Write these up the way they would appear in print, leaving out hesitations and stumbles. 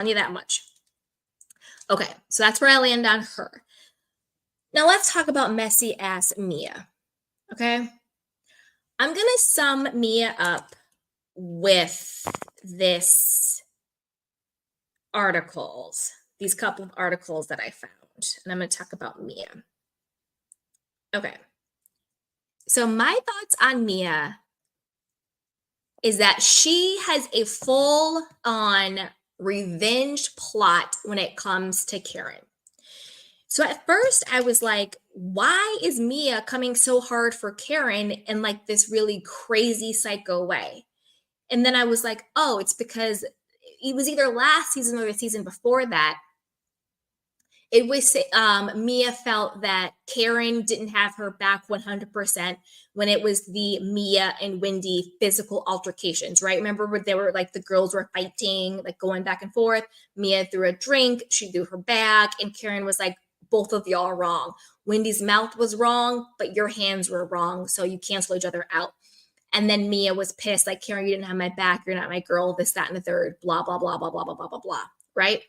you that much. Okay, so that's where I land on her. Now let's talk about messy ass Mia. Okay. I'm gonna sum Mia up with this these couple of articles that I found, and I'm gonna talk about Mia. Okay. So my thoughts on Mia is that she has a full on revenge plot when it comes to Karen. So at first I was like, why is Mia coming so hard for Karen in like this really crazy psycho way? And then I was like, oh, it's because it was either last season or the season before that. It was Mia felt that Karen didn't have her back 100% when it was the Mia and Wendy physical altercations, right? Remember where they were like the girls were fighting, like going back and forth. Mia threw a drink, she threw her back, and Karen was like, both of y'all are wrong. Wendy's mouth was wrong, but your hands were wrong, so you cancel each other out. And then Mia was pissed, like, Karen, you didn't have my back, you're not my girl, this, that, and the third, blah, blah, blah, blah, blah, blah, blah, blah, blah, right?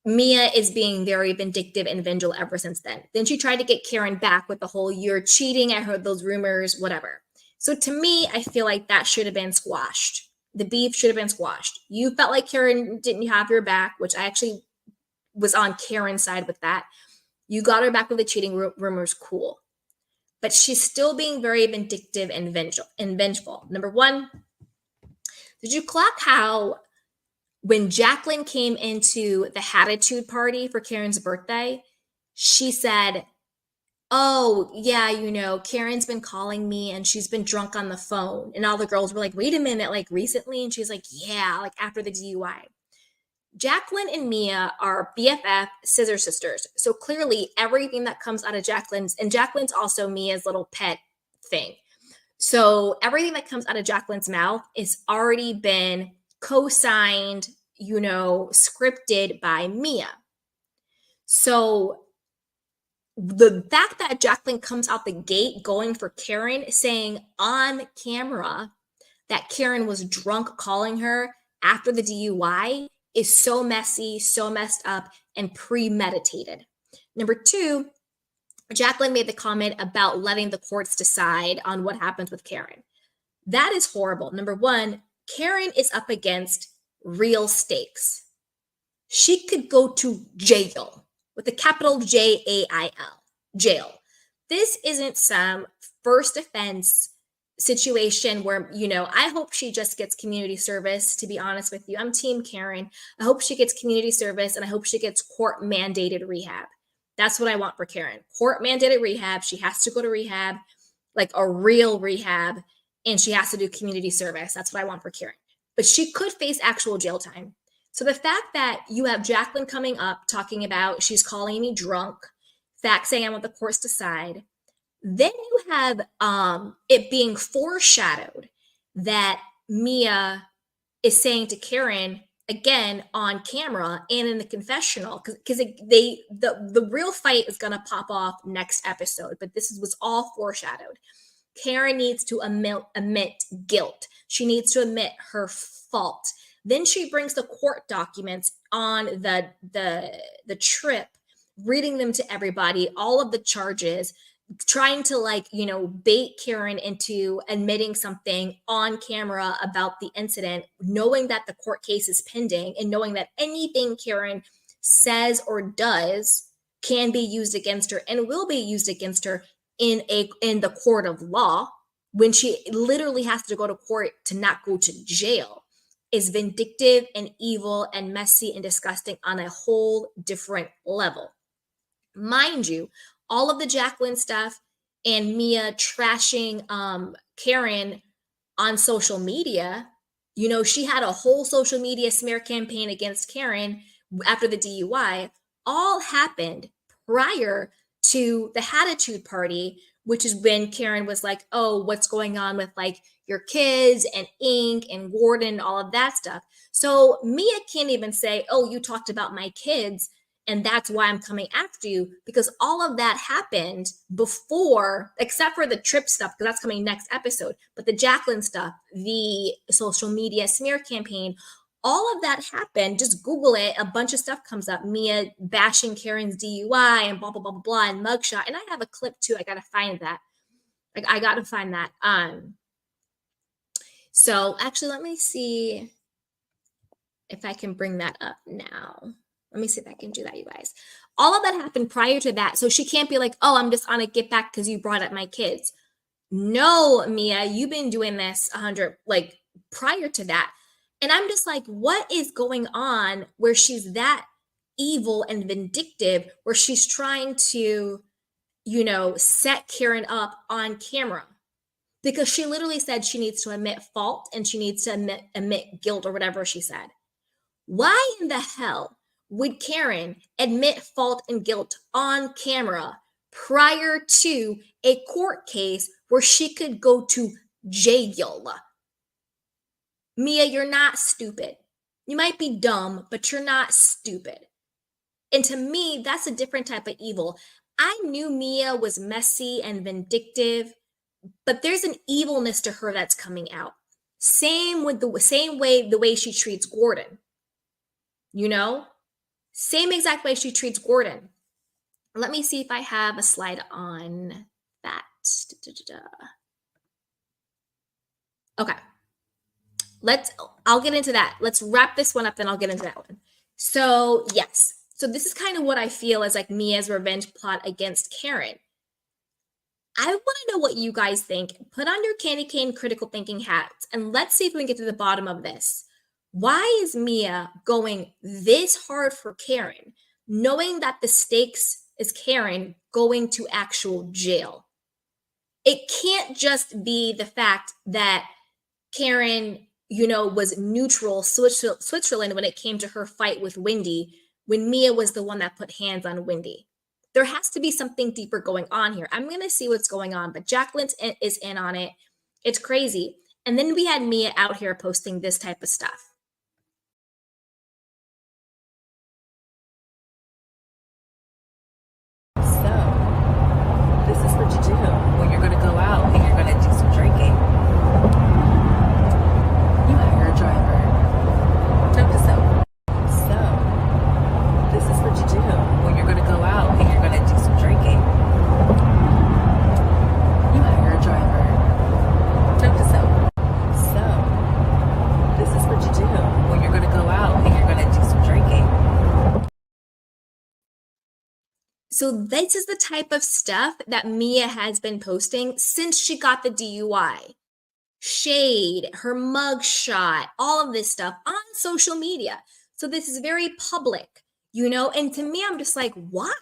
Mia is being very vindictive and vengeful ever since then. Then she tried to get Karen back with the whole, you're cheating, I heard those rumors, whatever. So to me, I feel like that should have been squashed. The beef should have been squashed. You felt like Karen didn't have your back, which I actually was on Karen's side with that. You got her back with the cheating rumors, cool. But she's still being very vindictive and vengeful. Number one, did you clock how when Jacqueline came into the Hatitude party for Karen's birthday, she said, oh, yeah, you know, Karen's been calling me and she's been drunk on the phone. And all the girls were like, wait a minute, like recently? And she's like, yeah, like after the DUI. Jacqueline and Mia are BFF scissor sisters. So clearly everything that comes out of Jacqueline's, and Jacqueline's also Mia's little pet thing. So everything that comes out of Jacqueline's mouth is already been co-signed, you know, scripted by Mia. So the fact that Jacqueline comes out the gate going for Karen, saying on camera that Karen was drunk calling her after the DUI is so messy, so messed up, and premeditated. Number two, Jacqueline made the comment about letting the courts decide on what happens with Karen. That is horrible. Number one, Karen is up against real stakes. She could go to jail with a capital Jail, jail. This isn't some first offense situation where, you know, I hope she just gets community service, to be honest with you. I'm team Karen. I hope she gets community service and I hope she gets court mandated rehab. That's what I want for Karen. Court mandated rehab. She has to go to rehab, like a real rehab, and she has to do community service. That's what I want for Karen. But she could face actual jail time. So the fact that you have Jacqueline coming up talking about she's calling me drunk, fact saying I want the courts to decide, then you have it being foreshadowed that Mia is saying to Karen, again on camera and in the confessional, because the real fight is going to pop off next episode, but was all foreshadowed. Karen needs to admit guilt. She needs to admit her fault. Then she brings the court documents on the trip, reading them to everybody, all of the charges, trying to, like, you know, bait Karen into admitting something on camera about the incident, knowing that the court case is pending and knowing that anything Karen says or does can be used against her and will be used against her in the court of law when she literally has to go to court to not go to jail, is vindictive and evil and messy and disgusting on a whole different level. Mind you, all of the Jacqueline stuff and Mia trashing Karen on social media, you know, she had a whole social media smear campaign against Karen after the DUI, all happened prior to the Hatitude party, which is when Karen was like, oh, what's going on with like your kids and Ink and Gordon, all of that stuff. So Mia can't even say, oh, you talked about my kids and that's why I'm coming after you, because all of that happened before, except for the trip stuff, because that's coming next episode. But the Jacqueline stuff, the social media smear campaign, All of that happened. Just Google it. A bunch of stuff comes up. Mia bashing Karen's DUI and blah, blah, blah, blah, blah, and mugshot. And I have a clip too. I got to find that. Like, I got to find that. So actually, let me see if I can bring that up now. Let me see if I can do that, you guys. All of that happened prior to that. So she can't be like, oh, I'm just on a get back because you brought up my kids. No, Mia, you've been doing this 100, like prior to that. And I'm just like, what is going on where she's that evil and vindictive, where she's trying to, set Karen up on camera? Because she literally said she needs to admit fault and she needs to admit guilt or whatever she said. Why in the hell would Karen admit fault and guilt on camera prior to a court case where she could go to jail? Mia, you're not stupid. You might be dumb, but you're not stupid. And to me, that's a different type of evil. I knew Mia was messy and vindictive, but there's an evilness to her that's coming out. Same way the way she treats Gordon. Same exact way she treats Gordon. Let me see if I have a slide on that. Okay. I'll get into that. Let's wrap this one up, then I'll get into that one. So yes. So this is kind of what I feel as like Mia's revenge plot against Karen. I want to know what you guys think. Put on your candy cane critical thinking hats and let's see if we can get to the bottom of this. Why is Mia going this hard for Karen, knowing that the stakes is Karen going to actual jail? It can't just be the fact that Karen, was neutral Switzerland when it came to her fight with Wendy, when Mia was the one that put hands on Wendy. There has to be something deeper going on here. I'm going to see what's going on, but Jacqueline is in on it. It's crazy. And then we had Mia out here posting this type of stuff. This is what you do when you're going to go out and you're going to do some drinking. You hire a driver. Check this out. So, this is what you do when you're going to go out and you're going to do some drinking. You hire a driver. Check this out. So, this is what you do when you're going to go out and you're going to do some drinking. So this is the type of stuff that Mia has been posting since she got the DUI. Shade, her mugshot, all of this stuff on social media. So this is very public, and to me, I'm just like, why?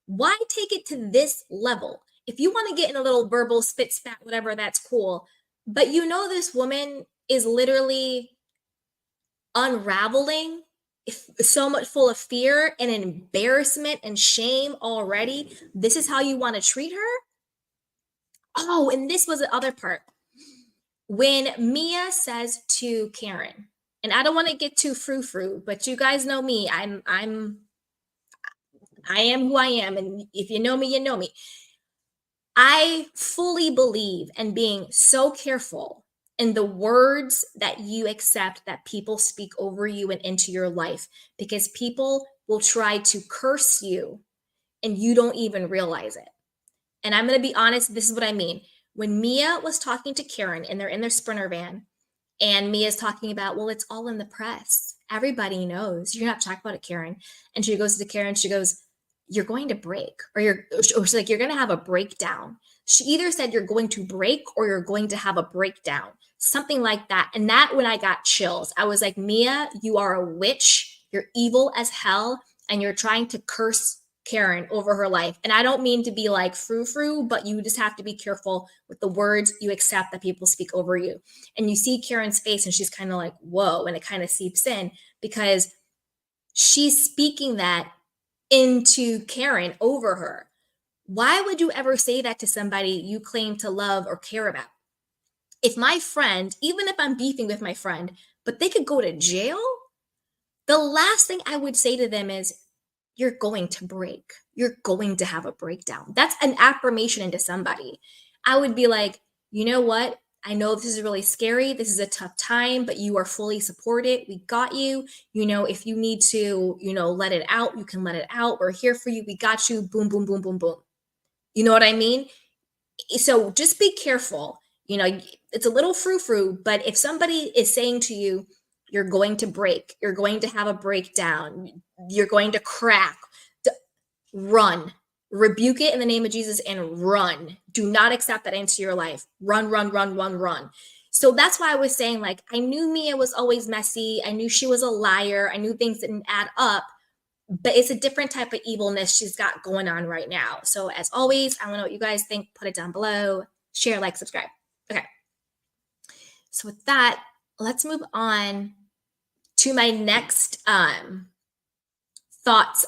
Why take it to this level? If you want to get in a little verbal spit spat, whatever, that's cool. But this woman is literally unraveling so much full of fear and embarrassment and shame already. This is how you want to treat her? Oh, and this was the other part. When Mia says to Karen, and I don't want to get too frou-frou, but you guys know me. I am who I am. And if you know me, you know me. I fully believe in being so careful in the words that you accept that people speak over you and into your life, because people will try to curse you and you don't even realize it. And I'm going to be honest, this is what I mean. When Mia was talking to Karen and they're in their Sprinter van and Mia's talking about, well, it's all in the press. Everybody knows. You're not talking about it, Karen. And she goes to Karen, she goes, you're going to break, or she's like, you're going to have a breakdown. She either said you're going to break or you're going to have a breakdown, something like that. And that, when I got chills, I was like, Mia, you are a witch. You're evil as hell. And you're trying to curse Karen over her life. And I don't mean to be like frou-frou, but you just have to be careful with the words you accept that people speak over you. And you see Karen's face and she's kind of like, whoa, and it kind of seeps in because she's speaking that into Karen over her. Why would you ever say that to somebody you claim to love or care about? If my friend, even if I'm beefing with my friend, but they could go to jail, the last thing I would say to them is, you're going to break. You're going to have a breakdown. That's an affirmation into somebody. I would be like, you know what? I know this is really scary. This is a tough time, but you are fully supported. We got you. If you need to, let it out, you can let it out. We're here for you. We got you. Boom, boom, boom, boom, boom. You know what I mean? So just be careful. It's a little frou-frou, but if somebody is saying to you, you're going to break, you're going to have a breakdown, you're going to crack, run. Rebuke it in the name of Jesus and run. Do not accept that into your life. Run, run, run, run, run. So that's why I was saying, I knew Mia was always messy. I knew she was a liar. I knew things didn't add up, but it's a different type of evilness she's got going on right now. So as always, I want to know what you guys think. Put it down below. Share, like, subscribe. Okay. So with that, let's move on to my next thoughts